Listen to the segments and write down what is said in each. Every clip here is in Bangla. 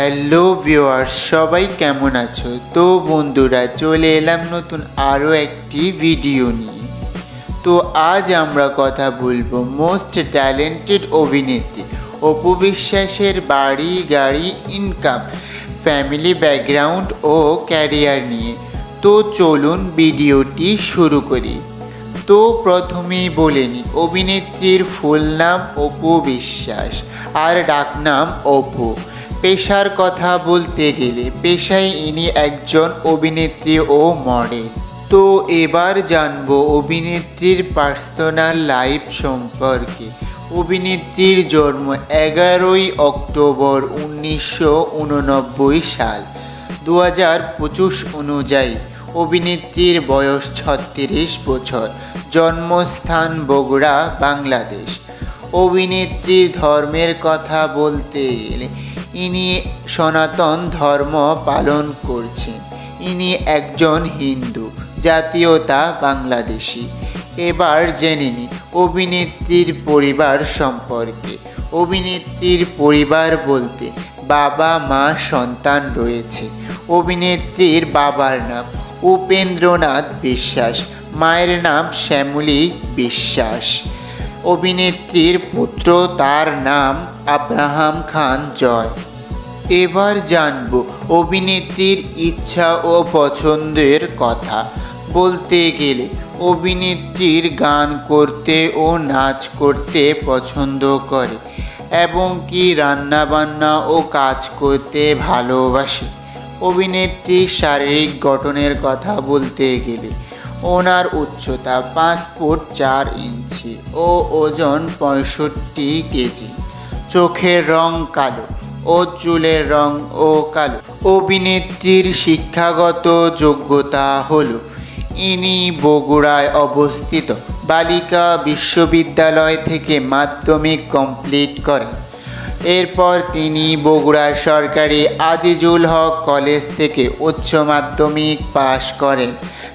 হ্যালো ভিউয়ার্স, সবাই কেমন আছো? তো বন্ধুরা, চলে এলাম নতুন আরও একটি ভিডিও নিয়ে। তো আজ আমরা কথা বলবো মোস্ট ট্যালেন্টেড অভিনেত্রী অপু বিশ্বাসের বাড়ি, গাড়ি, ইনকাম, ফ্যামিলি ব্যাকগ্রাউন্ড ও ক্যারিয়ার নিয়ে। তো চলুন ভিডিওটি শুরু করি। তো প্রথমেই বলে নিই, অভিনেত্রীর ফুল নাম অপু বিশ্বাস আর ডাকনাম অপু। পেশার কথা বলতে গেলে পেশায় ইনি একজন অভিনেত্রী ও মডেল। তো এবার জানবো অভিনেত্রীর পার্সোনাল লাইফ সম্পর্কে। অভিনেত্রীর জন্ম 11ই অক্টোবর 1989 সাল। 2025 অনুযায়ী অভিনেত্রীর বয়স 36 বছর। জন্মস্থান বগুড়া, বাংলাদেশ। অভিনেত্রীর ধর্মের কথা বলতে গেলে ইনি সনাতন ধর্ম পালন করছেন। ইনি একজন হিন্দু, জাতীয়তা বাংলাদেশি। এবার জেনে নিই অভিনেত্রীর পরিবার সম্পর্কে। অভিনেত্রীর পরিবার বলতে বাবা, মা, সন্তান রয়েছে। অভিনেত্রীর বাবার নাম উপেন্দ্রনাথ বিশ্বাস, মায়ের নাম শ্যামলী বিশ্বাস। অভিনেত্রীর পুত্র, তার নাম আব্রাহাম খান জয়। এবার জানব অভিনেত্রীর ইচ্ছা ও পছন্দের কথা। বলতে গেলে অভিনেত্রীর গান করতে ও নাচ করতে পছন্দ করে এবং কি রান্নাবান্না ও কাজ করতে ভালোবাসে। অভিনেত্রীর শারীরিক গঠনের কথা বলতে গেলে ওনার উচ্চতা 5 ফুট 4 ইঞ্চি ও ওজন 65 কেজি। চোখের রং কালো ও চুলের রং ও কালো। অভিনেত্রীর শিক্ষাগত যোগ্যতা হলো ইনি বগুড়ায় অবস্থিত বালিকা বিশ্ববিদ্যালয় থেকে মাধ্যমিক কমপ্লিট করেন। এরপর তিনি বগুড়ার সরকারি আজিজুল হক কলেজ থেকে উচ্চ মাধ্যমিক পাশ করেন।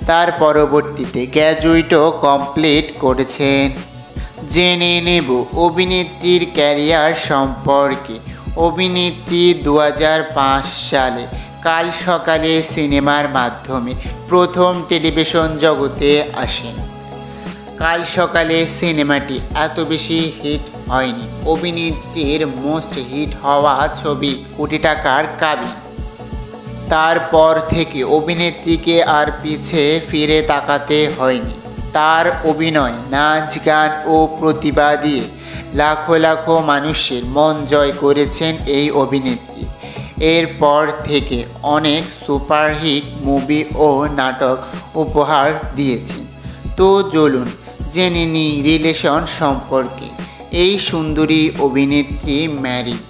তার পরবর্তীতে গ্র্যাজুয়েটও কমপ্লিট করেছেন। জেনে নেব অভিনেত্রীর ক্যারিয়ার সম্পর্কে। অভিনেত্রী 2005 সালে কাল সকালে সিনেমার মাধ্যমে প্রথম টেলিভিশন জগতে আসেন। কাল সকালে সিনেমাটি এত বেশি হিট হয়নি। অভিনেত্রীর মোস্ট হিট হওয়া ছবি কোটি টাকার কাবিন। তারপর থেকে অভিনেত্রীকে আর পিছে ফিরে তাকাতে হয়নি। তার অভিনয়, নাচ, গান ও প্রতিভা দিয়ে লাখো লাখো মানুষের মন জয় করেছেন এই অভিনেত্রী। এরপর থেকে অনেক সুপারহিট মুভি ও নাটক উপহার দিয়েছেন। তো চলুন জেনে নিই রিলেশন সম্পর্কে। এই সুন্দরী অভিনেত্রী ম্যারিড।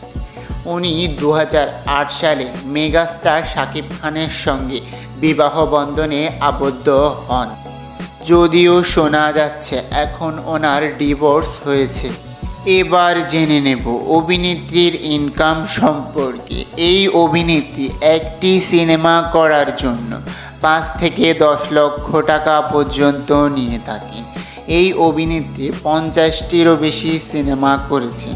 উনি 2008 সালে মেগাস্টার শাকিব খানের সঙ্গে বিবাহ বন্ধনে আবদ্ধ হন। যদিও শোনা যাচ্ছে এখন ওনার ডিভোর্স হয়েছে। এবার জেনে নেব অভিনেত্রীর ইনকাম সম্পর্কে। এই অভিনেত্রী একটি সিনেমা করার জন্য 5 থেকে 10 লক্ষ টাকা পর্যন্ত নিয়ে থাকেন। এই অভিনেত্রী 50টিরও বেশি সিনেমা করেছেন।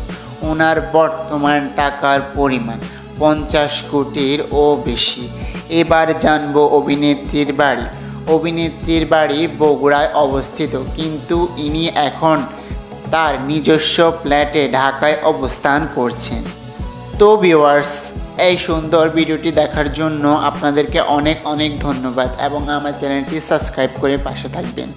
ওনার বর্তমান টাকার পরিমাণ 50 কোটির ও বেশি। এবার জানব অভিনেত্রীর বাড়ি। অভিনেত্রীর বাড়ি বগুড়ায় অবস্থিত, কিন্তু ইনি এখন তার নিজস্ব ফ্ল্যাটে ঢাকায় অবস্থান করছেন। তো ভিউয়ার্স, এই সুন্দর ভিডিওটি দেখার জন্য আপনাদেরকে অনেক অনেক ধন্যবাদ এবং আমার চ্যানেলটি সাবস্ক্রাইব করে পাশে থাকবেন।